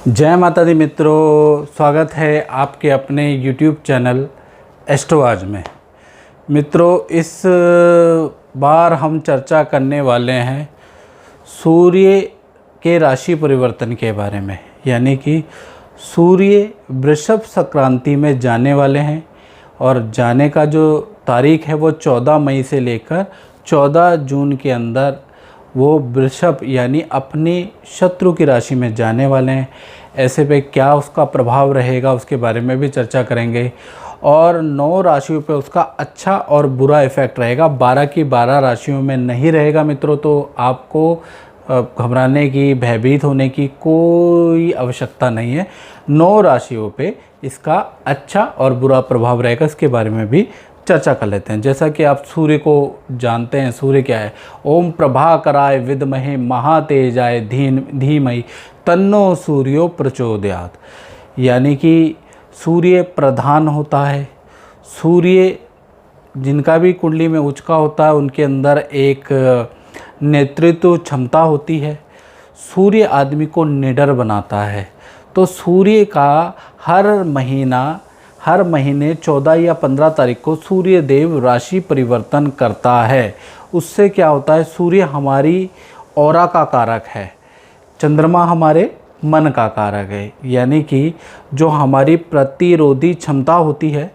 जय माता दी मित्रों, स्वागत है आपके अपने YouTube चैनल एस्ट्रोआज में। मित्रों, इस बार हम चर्चा करने वाले हैं सूर्य के राशि परिवर्तन के बारे में। यानी कि सूर्य वृषभ संक्रांति में जाने वाले हैं और जाने का जो तारीख है वो 14 मई से लेकर 14 जून के अंदर वो वृषभ यानी अपनी शत्रु की राशि में जाने वाले हैं। ऐसे पे क्या उसका प्रभाव रहेगा उसके बारे में भी चर्चा करेंगे और 9 राशियों पे उसका अच्छा और बुरा इफ़ेक्ट रहेगा। 12 की 12 राशियों में नहीं रहेगा मित्रों, तो आपको घबराने की, भयभीत होने की कोई आवश्यकता नहीं है। 9 राशियों पे इसका अच्छा और बुरा प्रभाव रहेगा, इसके बारे में भी चर्चा कर लेते हैं। जैसा कि आप सूर्य को जानते हैं, सूर्य क्या है? ओम प्रभाकराय विद्महे महातेजाय धीमहि तन्नो सूर्यो प्रचोदयात्। यानी कि सूर्य प्रधान होता है। सूर्य जिनका भी कुंडली में उचका होता है उनके अंदर एक नेतृत्व क्षमता होती है। सूर्य आदमी को निडर बनाता है। तो सूर्य का हर महीने 14 या 15 तारीख को सूर्य देव राशि परिवर्तन करता है। उससे क्या होता है? सूर्य हमारी ऑरा का कारक है, चंद्रमा हमारे मन का कारक है। यानी कि जो हमारी प्रतिरोधी क्षमता होती है,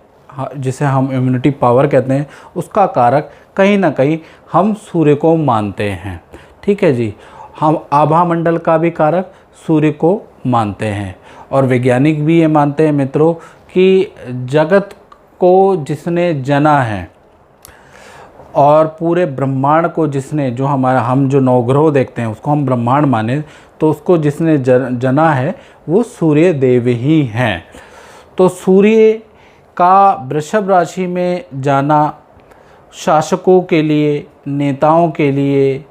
जिसे हम इम्यूनिटी पावर कहते हैं, उसका कारक कहीं ना कहीं हम सूर्य को मानते हैं। ठीक है जी। हम आभा मंडल का भी कारक सूर्य को मानते हैं और वैज्ञानिक भी ये मानते हैं मित्रों कि जगत को जिसने जना है और पूरे ब्रह्मांड को जिसने, जो हम जो नवग्रह देखते हैं उसको हम ब्रह्मांड माने, तो उसको जिसने जना है वो सूर्य देव ही हैं। तो सूर्य का वृषभ राशि में जाना शासकों के लिए, नेताओं के लिए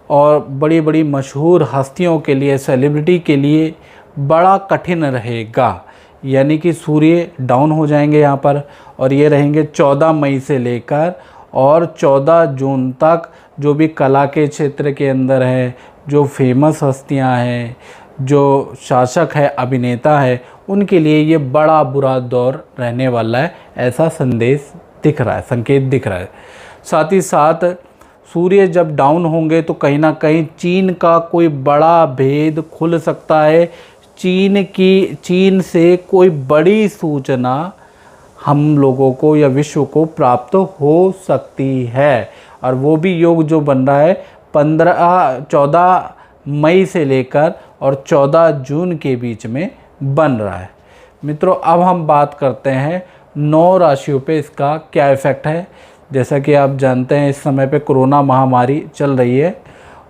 और बड़ी बड़ी मशहूर हस्तियों के लिए, सेलिब्रिटी के लिए बड़ा कठिन रहेगा। यानी कि सूर्य डाउन हो जाएंगे यहाँ पर और ये रहेंगे 14 मई से लेकर और 14 जून तक। जो भी कला के क्षेत्र के अंदर है, जो फेमस हस्तियाँ हैं, जो शासक है, अभिनेता है, उनके लिए ये बड़ा बुरा दौर रहने वाला है, ऐसा संदेश दिख रहा है, संकेत दिख रहा है। साथ ही साथ सूर्य जब डाउन होंगे तो कहीं ना कहीं चीन का कोई बड़ा भेद खुल सकता है। चीन से कोई बड़ी सूचना हम लोगों को या विश्व को प्राप्त हो सकती है और वो भी योग जो बन रहा है 14 मई से लेकर और 14 जून के बीच में बन रहा है। मित्रों, अब हम बात करते हैं 9 राशियों पे इसका क्या इफ़ेक्ट है। जैसा कि आप जानते हैं इस समय पे कोरोना महामारी चल रही है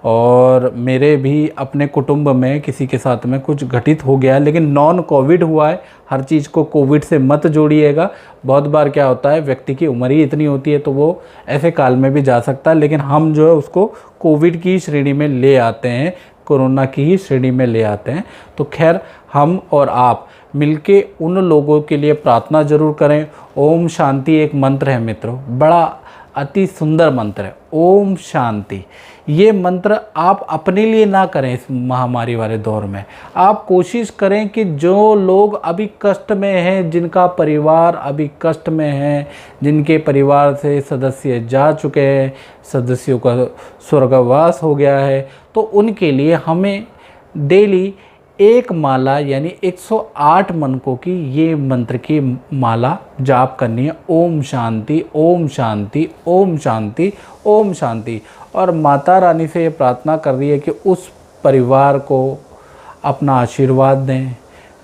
और मेरे भी अपने कुटुंब में किसी के साथ में कुछ घटित हो गया है, लेकिन नॉन कोविड हुआ है। हर चीज़ को कोविड से मत जोड़िएगा। बहुत बार क्या होता है, व्यक्ति की उम्र ही इतनी होती है तो वो ऐसे काल में भी जा सकता है, लेकिन हम जो है उसको कोविड की श्रेणी में ले आते हैं, कोरोना की ही श्रेणी में ले आते हैं। तो खैर, हम और आप मिलके उन लोगों के लिए प्रार्थना जरूर करें। ओम शांति एक मंत्र है मित्रों, बड़ा अति सुंदर मंत्र है, ओम शांति। ये मंत्र आप अपने लिए ना करें इस महामारी वाले दौर में। आप कोशिश करें कि जो लोग अभी कष्ट में हैं, जिनका परिवार अभी कष्ट में है, जिनके परिवार से सदस्य जा चुके हैं, सदस्यों का स्वर्गवास हो गया है, तो उनके लिए हमें डेली एक माला यानी 108 मनकों की ये मंत्र की माला जाप करनी है। ओम शांति, ओम शांति, ओम शांति, ओम शांति। और माता रानी से ये प्रार्थना कर रही है कि उस परिवार को अपना आशीर्वाद दें,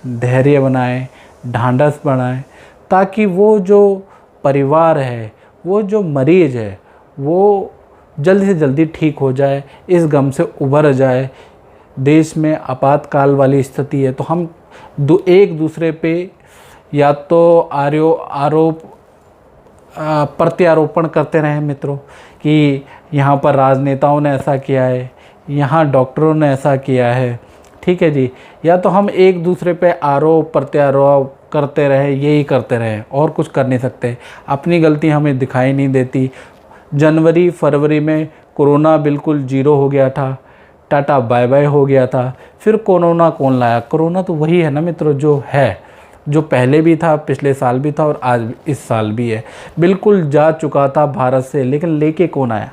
धैर्य बनाएं, ढांढस बनाएं, ताकि वो जो परिवार है, वो जो मरीज है, वो जल्दी से जल्दी ठीक हो जाए, इस गम से उबर जाए। देश में आपातकाल वाली स्थिति है तो हम एक दूसरे पे या तो आरोप प्रत्यारोपण करते रहें मित्रों कि यहाँ पर राजनेताओं ने ऐसा किया है, यहाँ डॉक्टरों ने ऐसा किया है। ठीक है जी। या तो हम एक दूसरे पे आरोप प्रत्यारोप करते रहे, यही करते रहे और कुछ कर नहीं सकते। अपनी गलती हमें दिखाई नहीं देती। जनवरी फरवरी में कोरोना बिल्कुल 0 हो गया था। टाटा बाय बाय हो गया था। फिर कोरोना कौन लाया? कोरोना तो वही है ना मित्रों जो है, जो पहले भी था, पिछले साल भी था और आज इस साल भी है। बिल्कुल जा चुका था भारत से, लेकिन लेके कौन आया?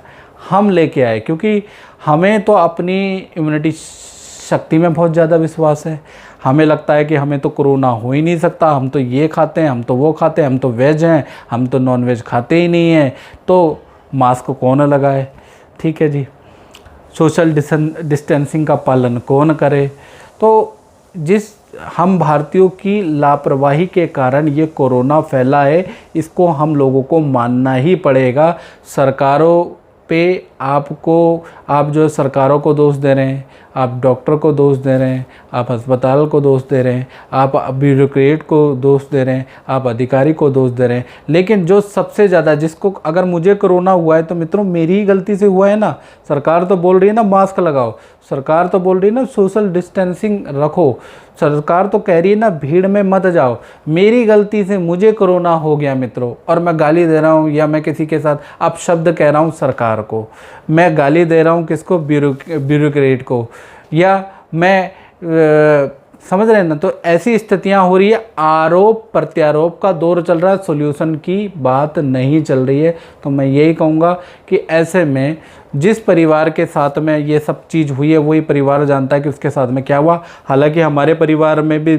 हम लेके आए, क्योंकि हमें तो अपनी इम्यूनिटी शक्ति में बहुत ज़्यादा विश्वास है। हमें लगता है कि हमें तो कोरोना हो ही नहीं सकता, हम तो ये खाते हैं, हम तो वो खाते हैं, हम तो वेज हैं, हम तो नॉन वेज खाते ही नहीं हैं, तो मास्क कौन लगाए? ठीक है जी, सोशल डिस्टेंसिंग का पालन कौन करे? तो जिस हम भारतीयों की लापरवाही के कारण ये कोरोना फैला है, इसको हम लोगों को मानना ही पड़ेगा। सरकारों पे आप जो सरकारों को दोष दे रहे हैं, आप डॉक्टर को दोष दे रहे हैं, आप अस्पताल को दोष दे रहे हैं, आप ब्यूरोक्रेट को दोष दे रहे हैं, आप अधिकारी को दोष दे रहे हैं, लेकिन जो सबसे ज़्यादा जिसको, अगर मुझे कोरोना हुआ है तो मित्रों मेरी ही गलती से हुआ है ना। सरकार तो बोल रही है ना मास्क लगाओ, सरकार तो बोल रही है ना सोशल डिस्टेंसिंग रखो, सरकार तो कह रही है ना भीड़ में मत जाओ। मेरी गलती से मुझे कोरोना हो गया मित्रों, और मैं गाली दे रहा हूँ या मैं किसी के साथ अपशब्द कह रहा हूँ सरकार को, मैं गाली दे रहा हूँ किसको? ब्यूरोक्रेट को, या मैं समझ रहे हैं ना। तो ऐसी स्थितियां हो रही है, आरोप प्रत्यारोप का दौर चल रहा है, सॉल्यूशन की बात नहीं चल रही है। तो मैं यही कहूँगा कि ऐसे में जिस परिवार के साथ में ये सब चीज़ हुई है वही परिवार जानता है कि उसके साथ में क्या हुआ। हालांकि हमारे परिवार में भी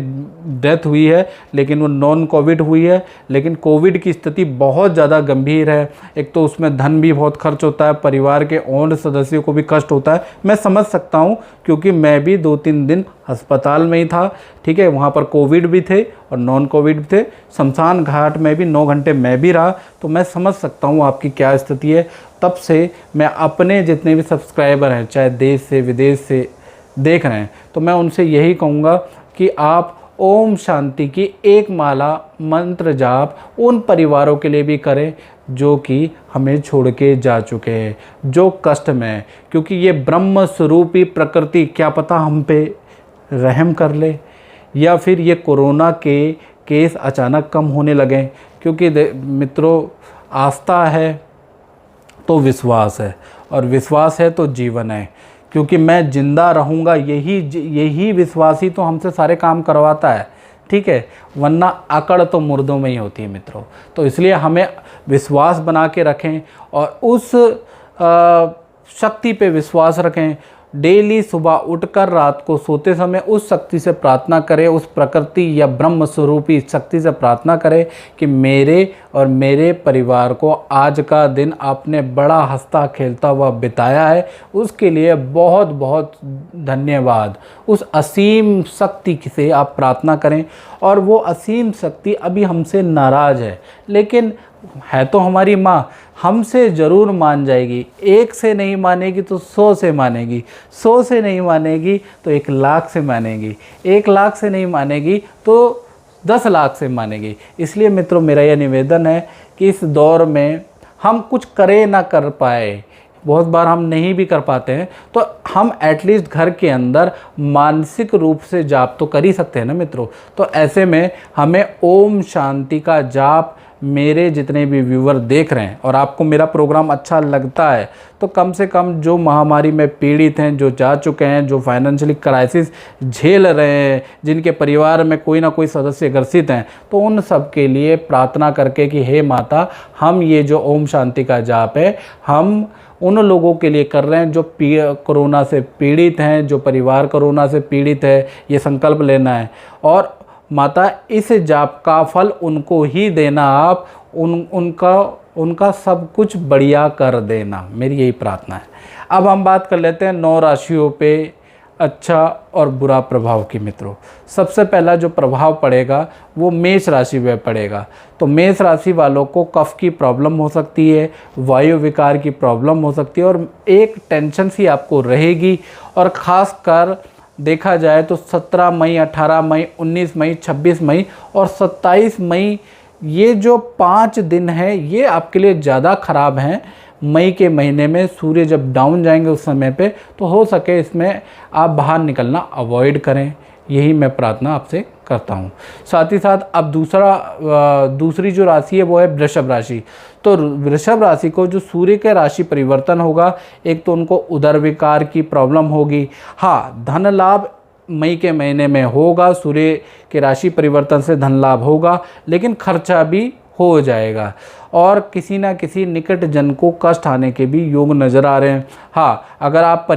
डेथ हुई है, लेकिन वो नॉन कोविड हुई है, लेकिन कोविड की स्थिति बहुत ज़्यादा गंभीर है। एक तो उसमें धन भी बहुत खर्च होता है, परिवार के और सदस्यों को भी कष्ट होता है। मैं समझ सकता हूँ, क्योंकि मैं भी 2-3 दिन अस्पताल में ही था। ठीक है, वहाँ पर कोविड भी थे और नॉन कोविड भी थे। शमशान घाट में भी 9 घंटे मैं भी रहा, तो मैं समझ सकता हूँ आपकी क्या स्थिति है। तब से मैं अपने जितने भी सब्सक्राइबर हैं, चाहे देश से विदेश से देख रहे हैं, तो मैं उनसे यही कहूँगा कि आप ओम शांति की एक माला मंत्र जाप उन परिवारों के लिए भी करें जो कि हमें छोड़ के जा चुके हैं, जो कष्ट में है। क्योंकि ये ब्रह्म स्वरूपी प्रकृति क्या पता हम पे रहम कर ले, या फिर ये कोरोना के केस अचानक कम होने लगें। क्योंकि मित्रों, आस्था है तो विश्वास है, और विश्वास है तो जीवन है। क्योंकि मैं जिंदा रहूँगा, यही विश्वास ही तो हमसे सारे काम करवाता है। ठीक है, वरना अकड़ तो मुर्दों में ही होती है मित्रों। तो इसलिए हमें विश्वास बना के रखें और उस शक्ति पे विश्वास रखें। डेली सुबह उठकर रात को सोते समय उस शक्ति से प्रार्थना करें, उस प्रकृति या ब्रह्म स्वरूपी शक्ति से प्रार्थना करें कि मेरे और मेरे परिवार को आज का दिन आपने बड़ा हंसता खेलता हुआ बिताया है, उसके लिए बहुत बहुत धन्यवाद। उस असीम शक्ति से आप प्रार्थना करें, और वो असीम शक्ति अभी हमसे नाराज़ है, लेकिन है तो हमारी माँ, हमसे ज़रूर मान जाएगी। 1 से नहीं मानेगी तो 100 से मानेगी, 100 से नहीं मानेगी तो 1 लाख से मानेगी, 1 लाख से नहीं मानेगी तो 10 लाख से मानेगी। इसलिए मित्रों, मेरा यह निवेदन है कि इस दौर में हम कुछ करे ना कर पाए, बहुत बार हम नहीं भी कर पाते हैं, तो हम एटलीस्ट घर के अंदर मानसिक रूप से जाप तो कर ही सकते हैं ना मित्रों। तो ऐसे में हमें ओम शांति का जाप, मेरे जितने भी व्यूवर देख रहे हैं और आपको मेरा प्रोग्राम अच्छा लगता है, तो कम से कम जो महामारी में पीड़ित हैं, जो जा चुके हैं, जो फाइनेंशियली क्राइसिस झेल रहे हैं, जिनके परिवार में कोई ना कोई सदस्य ग्रसित हैं, तो उन सब के लिए प्रार्थना करके कि हे माता, हम ये जो ओम शांति का जाप है, हम उन लोगों के लिए कर रहे हैं जो कोरोना से पीड़ित हैं, जो परिवार कोरोना से पीड़ित है। ये संकल्प लेना है, और माता इस जाप का फल उनको ही देना, आप उनका सब कुछ बढ़िया कर देना, मेरी यही प्रार्थना है। अब हम बात कर लेते हैं 9 राशियों पे अच्छा और बुरा प्रभाव की मित्रों। सबसे पहला जो प्रभाव पड़ेगा वो मेष राशि पे पड़ेगा। तो मेष राशि वालों को कफ की प्रॉब्लम हो सकती है, वायु विकार की प्रॉब्लम हो सकती है, और एक टेंशन सी आपको रहेगी। और ख़ास कर देखा जाए तो 17 मई, 18 मई, 19 मई, 26 मई और 27 मई, ये जो 5 दिन हैं ये आपके लिए ज़्यादा ख़राब हैं। मई के महीने में सूर्य जब डाउन जाएंगे उस समय पे, तो हो सके इसमें आप बाहर निकलना अवॉइड करें, यही मैं प्रार्थना आपसे करता हूँ। साथ ही साथ अब दूसरी जो राशि है वो है वृषभ राशि। तो वृषभ राशि को जो सूर्य के राशि परिवर्तन होगा, एक तो उनको उदर विकार की प्रॉब्लम होगी। हाँ, धन लाभ मई के महीने में होगा, सूर्य के राशि परिवर्तन से धन लाभ होगा, लेकिन खर्चा भी हो जाएगा और किसी ना किसी निकट जन को कष्ट आने के भी योग नज़र आ रहे हैं। हाँ, अगर आप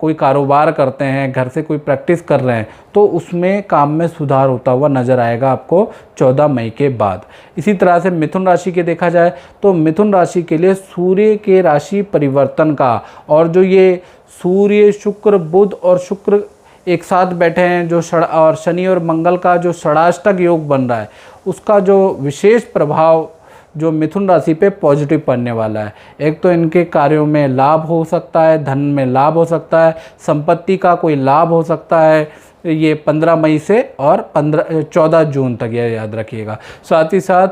कोई कारोबार करते हैं, घर से कोई प्रैक्टिस कर रहे हैं, तो उसमें काम में सुधार होता हुआ नज़र आएगा आपको 14 मई के बाद। इसी तरह से मिथुन राशि के देखा जाए तो मिथुन राशि के लिए सूर्य के राशि परिवर्तन का और जो ये सूर्य शुक्र बुध और शुक्र एक साथ बैठे हैं जो और शनि और मंगल का जो षडाष्टक योग बन रहा है, उसका जो विशेष प्रभाव जो मिथुन राशि पे पॉजिटिव पड़ने वाला है। एक तो इनके कार्यों में लाभ हो सकता है, धन में लाभ हो सकता है, संपत्ति का कोई लाभ हो सकता है। ये 15 मई से और 14 जून तक, यह याद रखिएगा। साथ ही साथ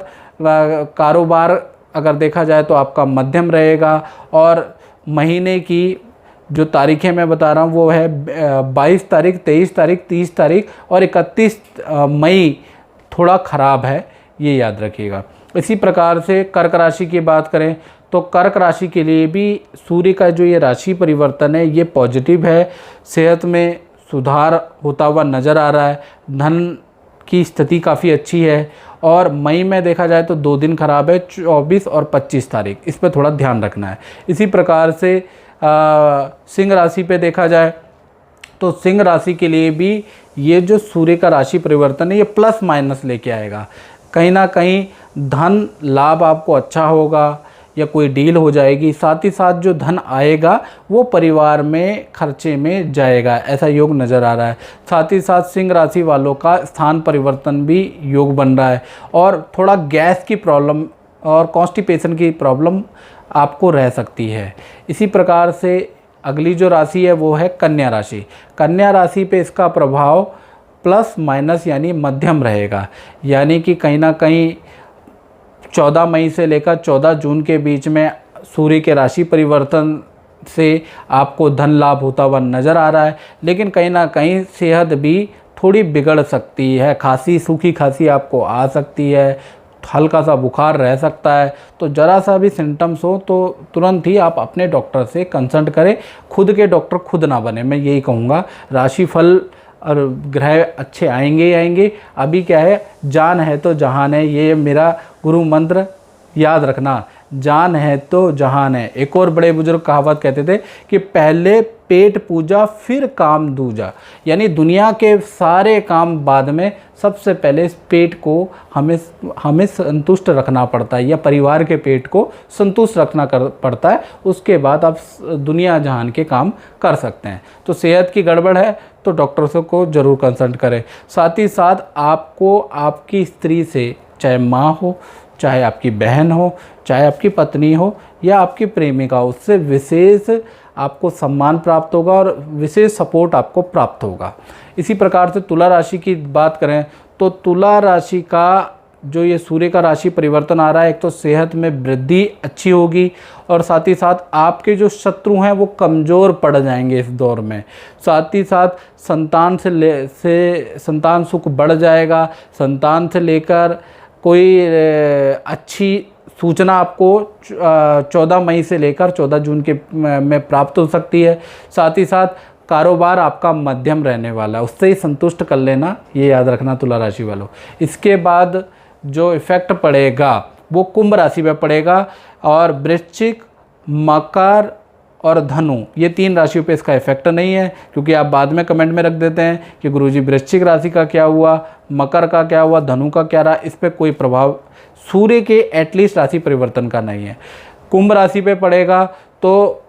कारोबार अगर देखा जाए तो आपका मध्यम रहेगा और महीने की जो तारीखें मैं बता रहा हूँ वो है 22 तारीख, 23 तारीख, 30 तारीख और 31 मई थोड़ा ख़राब है, ये याद रखिएगा। इसी प्रकार से कर्क राशि की बात करें तो कर्क राशि के लिए भी सूर्य का जो ये राशि परिवर्तन है ये पॉजिटिव है। सेहत में सुधार होता हुआ नज़र आ रहा है, धन की स्थिति काफ़ी अच्छी है और मई में देखा जाए तो 2 दिन खराब है, 24 और 25 तारीख, इस पर थोड़ा ध्यान रखना है। इसी प्रकार से सिंह राशि पे देखा जाए तो सिंह राशि के लिए भी ये जो सूर्य का राशि परिवर्तन है ये प्लस माइनस लेके आएगा। कहीं ना कहीं धन लाभ आपको अच्छा होगा या कोई डील हो जाएगी, साथ ही साथ जो धन आएगा वो परिवार में खर्चे में जाएगा, ऐसा योग नज़र आ रहा है। साथ ही साथ सिंह राशि वालों का स्थान परिवर्तन भी योग बन रहा है और थोड़ा गैस की प्रॉब्लम और कॉन्स्टिपेशन की प्रॉब्लम आपको रह सकती है। इसी प्रकार से अगली जो राशि है वो है कन्या राशि। कन्या राशि पे इसका प्रभाव प्लस माइनस यानी मध्यम रहेगा, यानी कि कहीं ना कहीं 14 मई से लेकर 14 जून के बीच में सूर्य के राशि परिवर्तन से आपको धन लाभ होता हुआ नज़र आ रहा है, लेकिन कहीं ना कहीं सेहत भी थोड़ी बिगड़ सकती है। खांसी, सूखी खांसी आपको आ सकती है, हल्का सा बुखार रह सकता है। तो ज़रा सा भी सिम्टम्स हो तो तुरंत ही आप अपने डॉक्टर से कंसल्ट करें, खुद के डॉक्टर खुद ना बने, मैं यही कहूँगा। राशिफल और ग्रह अच्छे आएंगे ही आएंगे। अभी क्या है, जान है तो जहान है, ये मेरा गुरु मंत्र याद रखना, जान है तो जहान है। एक और बड़े बुजुर्ग कहावत कहते थे कि पहले पेट पूजा फिर काम दूजा, यानी दुनिया के सारे काम बाद में, सबसे पहले इस पेट को हमें संतुष्ट रखना पड़ता है या परिवार के पेट को संतुष्ट रखना पड़ता है, उसके बाद आप दुनिया जहान के काम कर सकते हैं। तो सेहत की गड़बड़ है तो डॉक्टर्स को ज़रूर कंसल्ट करें। साथ ही साथ आपको आपकी स्त्री से, चाहे माँ हो, चाहे आपकी बहन हो, चाहे आपकी पत्नी हो या आपकी प्रेमिका हो, उससे विशेष आपको सम्मान प्राप्त होगा और विशेष सपोर्ट आपको प्राप्त होगा। इसी प्रकार से तुला राशि की बात करें तो तुला राशि का जो ये सूर्य का राशि परिवर्तन आ रहा है, एक तो सेहत में वृद्धि अच्छी होगी और साथ ही साथ आपके जो शत्रु हैं वो कमज़ोर पड़ जाएंगे इस दौर में। साथ ही साथ संतान संतान सुख बढ़ जाएगा। संतान से लेकर कोई अच्छी सूचना आपको 14 मई से लेकर 14 जून के में प्राप्त हो सकती है। साथ ही साथ कारोबार आपका मध्यम रहने वाला है, उससे ही संतुष्ट कर लेना, ये याद रखना तुला राशि वालों। इसके बाद जो इफ़ेक्ट पड़ेगा वो कुंभ राशि पे पड़ेगा और वृश्चिक, मकर और धनु, ये 3 राशियों पे इसका इफेक्ट नहीं है, क्योंकि आप बाद में कमेंट में रख देते हैं कि गुरुजी वृश्चिक राशि का क्या हुआ, मकर का क्या हुआ, धनु का क्या रहा। इस पे कोई प्रभाव सूर्य के एटलीस्ट राशि परिवर्तन का नहीं है। कुंभ राशि पे पड़ेगा तो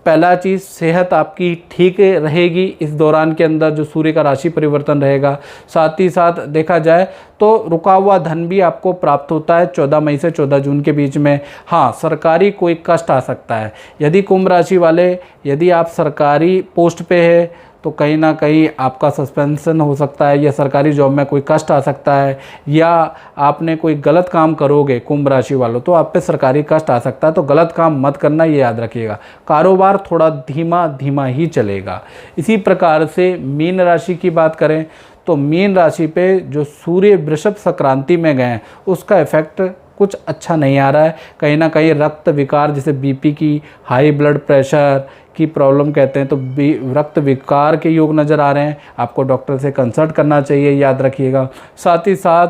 पहला चीज़, सेहत आपकी ठीक रहेगी इस दौरान के अंदर जो सूर्य का राशि परिवर्तन रहेगा। साथ ही साथ देखा जाए तो रुका हुआ धन भी आपको प्राप्त होता है 14 मई से 14 जून के बीच में। हाँ, सरकारी कोई कष्ट आ सकता है। यदि कुंभ राशि वाले, यदि आप सरकारी पोस्ट पे है तो कहीं ना कहीं आपका सस्पेंशन हो सकता है या सरकारी जॉब में कोई कष्ट आ सकता है, या आपने कोई गलत काम करोगे कुंभ राशि वालों तो आप पे सरकारी कष्ट आ सकता है। तो गलत काम मत करना, ये याद रखिएगा। कारोबार थोड़ा धीमा धीमा ही चलेगा। इसी प्रकार से मीन राशि की बात करें तो मीन राशि पे जो सूर्य वृषभ संक्रांति में गए हैं उसका इफेक्ट कुछ अच्छा नहीं आ रहा है। कहीं ना कहीं रक्त विकार, जैसे बीपी की, हाई ब्लड प्रेशर की प्रॉब्लम कहते हैं, तो रक्त विकार के योग नज़र आ रहे हैं। आपको डॉक्टर से कंसल्ट करना चाहिए, याद रखिएगा। साथ ही साथ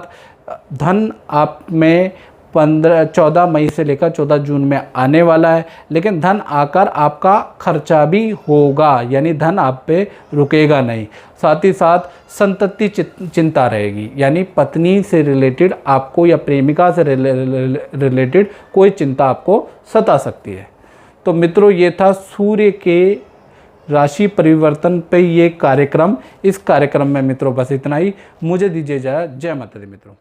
धन आप में 14 मई से लेकर 14 जून में आने वाला है, लेकिन धन आकर आपका खर्चा भी होगा, यानी धन आप पे रुकेगा नहीं। साथ ही साथ संतति चिंता रहेगी, यानी पत्नी से रिलेटेड आपको या प्रेमिका से रिलेटेड कोई चिंता आपको सता सकती है। तो मित्रों, ये था सूर्य के राशि परिवर्तन पे ये कार्यक्रम। इस कार्यक्रम में मित्रों बस इतना ही। मुझे दीजिए इजाज़त। जय माता दी मित्रों।